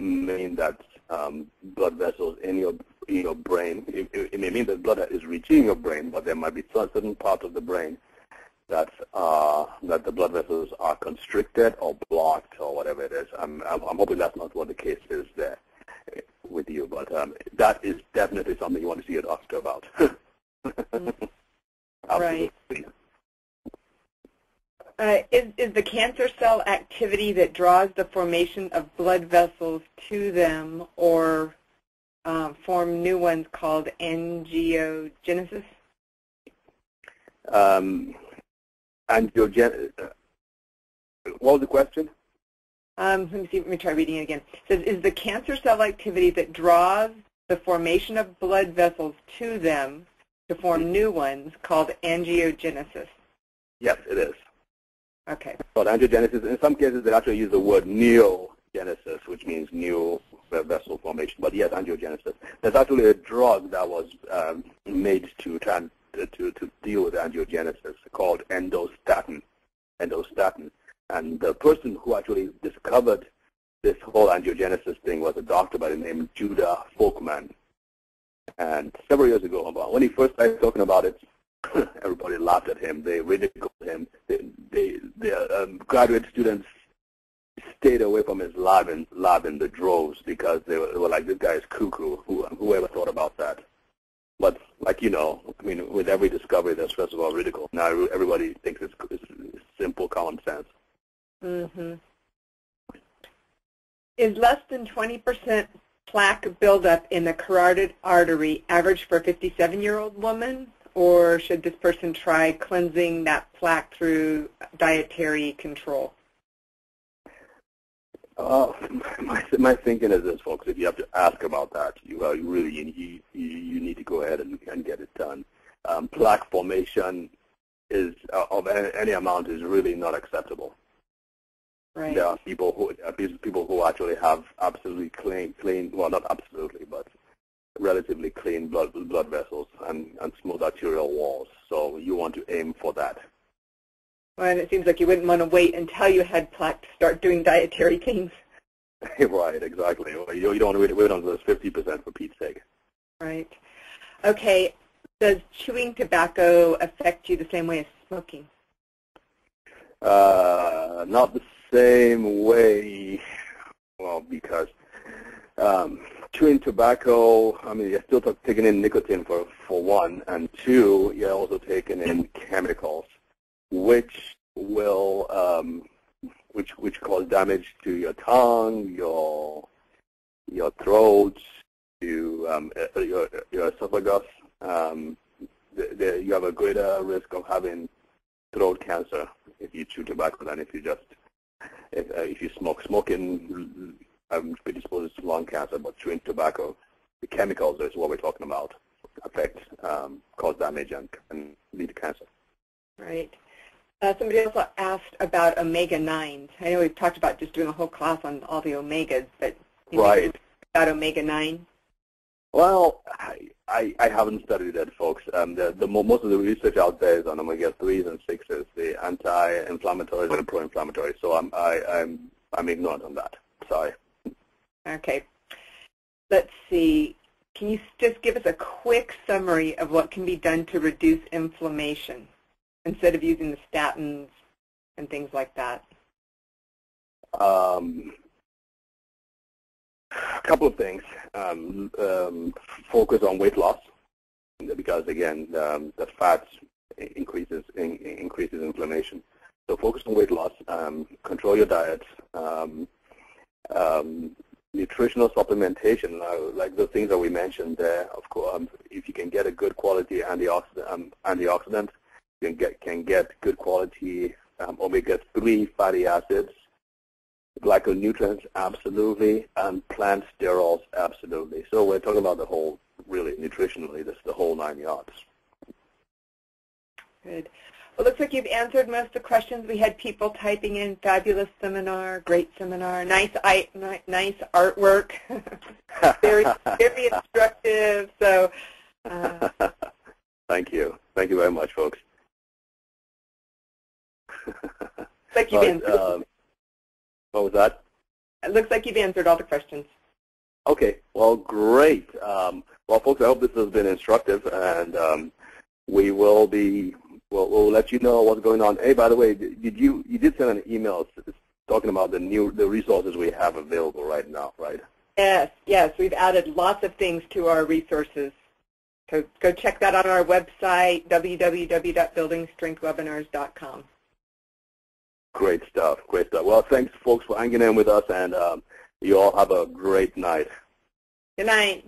mean that blood vessels in your brain. It may mean that blood is reaching your brain, but there might be certain parts of the brain that the blood vessels are constricted or blocked or whatever it is. I'm hoping that's not what the case is there with you, but that is definitely something you want to see a doctor about. Right. Is the cancer cell activity that draws the formation of blood vessels to them or form new ones called angiogenesis? What was the question? Let me try reading it again. It says, is the cancer cell activity that draws the formation of blood vessels to them to form new ones called angiogenesis? Yes, it is. Okay. But angiogenesis, in some cases, they actually use the word neogenesis, which means new vessel formation. But yes, angiogenesis. There's actually a drug that was made to deal with angiogenesis called endostatin. And the person who actually discovered this whole angiogenesis thing was a doctor by the name of Judah Folkman. And several years ago, when he first started talking about it, everybody laughed at him. They ridiculed him. Graduate students stayed away from his lab in the droves because they were like, this guy is cuckoo. Whoever thought about that? But like with every discovery, there's first of all ridicule. Now everybody thinks it's simple common sense. Mm-hmm. Is less than 20% plaque buildup in the carotid artery average for a 57-year-old woman, or should this person try cleansing that plaque through dietary control? My thinking is this, folks. If you have to ask about that, you need to go ahead and get it done. Plaque formation of any amount is really not acceptable. Right. There are people who actually have absolutely clean, well, not absolutely, but relatively clean blood vessels and smooth arterial walls. So you want to aim for that. Well, and it seems like you wouldn't want to wait until you had plaque to start doing dietary things. Right, exactly. You don't want to wait until it's 50% for Pete's sake. Right. Okay. Does chewing tobacco affect you the same way as smoking? Not the same way. Well, because chewing tobacco, you're still taking in nicotine for one, and two, you're also taking in chemicals, which will which cause damage to your tongue, your throat, to your esophagus. You have a greater risk of having throat cancer if you chew tobacco than if you smoke. Smoking predisposes to lung cancer, but chewing tobacco, the chemicals is what we're talking about, cause damage and lead to cancer. Right. Somebody also asked about omega-9s. I know we've talked about just doing a whole class on all the omegas, but right. About omega-9? Well, I haven't studied that, folks. Most of the research out there is on omega-3s and 6s, the anti-inflammatories and pro-inflammatories. So I'm ignorant on that. Sorry. Okay. Let's see. Can you just give us a quick summary of what can be done to reduce inflammation instead of using the statins and things like that? A couple of things. Focus on weight loss, because again, the fat increases inflammation. So focus on weight loss. Control your diet. Nutritional supplementation, like the things that we mentioned there. Of course, if you can get a good quality antioxidant, you can get good quality omega-3 fatty acids. Glyconutrients, absolutely, and plant sterols, absolutely. So we're talking about the whole, really, nutritionally, this is the whole 9 yards. Good. Well, it looks like you've answered most of the questions. We had people typing in fabulous seminar, great seminar, nice artwork, very instructive. So, thank you very much, folks. Thank you, What was that? It looks like you've answered all the questions. Okay, well, great. Well, folks, I hope this has been instructive, and we'll let you know what's going on. Hey, by the way, you did send an email talking about the resources we have available right now, right? Yes, we've added lots of things to our resources. So go check that out on our website, www.buildingstrengthwebinars.com. Great stuff, great stuff. Well, thanks, folks, for hanging in with us, and you all have a great night. Good night.